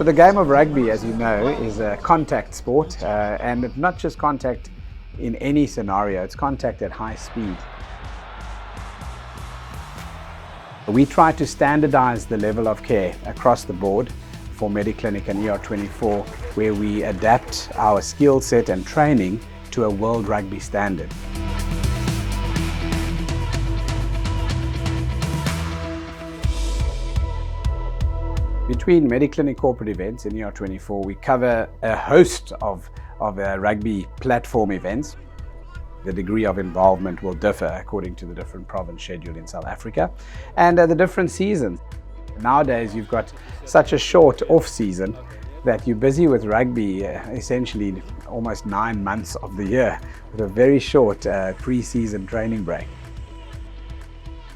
So the game of rugby, as you know, is a contact sport, and not just contact in any scenario, it's contact at high speed. We try to standardize the level of care across the board for Mediclinic and ER24, where we adapt our skill set and training to a world rugby standard. Between Mediclinic corporate events and ER24, we cover a host of rugby platform events. The degree of involvement will differ according to the different province schedule in South Africa and the different seasons. Nowadays, you've got such a short off-season that you're busy with rugby essentially almost 9 months of the year with a very short pre-season training break.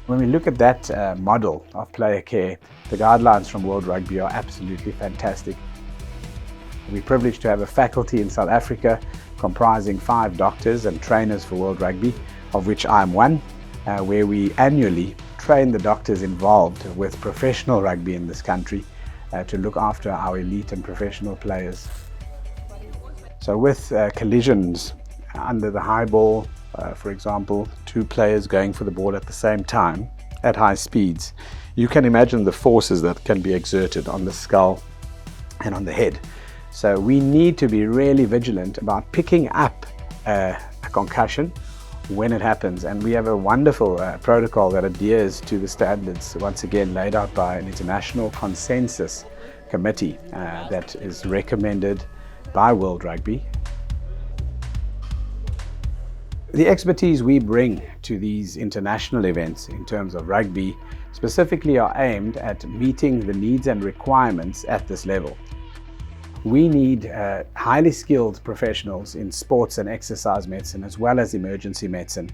When we look at that model of player care, the guidelines from World Rugby are absolutely fantastic. We're privileged to have a faculty in South Africa comprising 5 doctors and trainers for World Rugby, of which I'm one, where we annually train the doctors involved with professional rugby in this country to look after our elite and professional players. So with collisions under the high ball, for example, 2 players going for the ball at the same time at high speeds, you can imagine the forces that can be exerted on the skull and on the head. So we need to be really vigilant about picking up a concussion when it happens, and we have a wonderful protocol that adheres to the standards, once again laid out by an international consensus committee that is recommended by World Rugby. The expertise we bring to these international events in terms of rugby specifically are aimed at meeting the needs and requirements at this level. We need highly skilled professionals in sports and exercise medicine as well as emergency medicine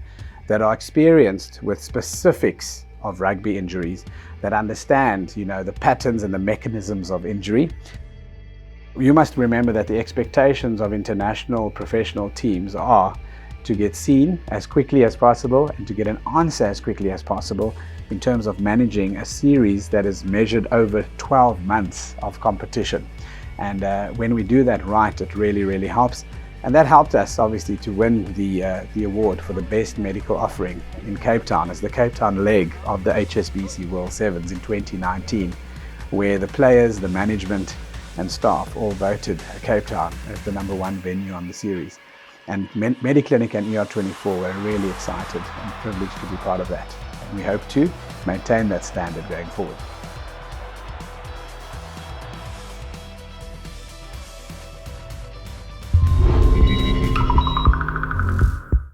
that are experienced with specifics of rugby injuries, that understand, the patterns and the mechanisms of injury. You must remember that the expectations of international professional teams are to get seen as quickly as possible and to get an answer as quickly as possible in terms of managing a series that is measured over 12 months of competition. And when we do that right, it really, really helps. And that helped us, obviously, to win the award for the best medical offering in Cape Town as the Cape Town leg of the HSBC World Sevens in 2019, where the players, the management and staff all voted Cape Town as the #1 venue on the series. And Mediclinic and ER24 were really excited and privileged to be part of that. And we hope to maintain that standard going forward.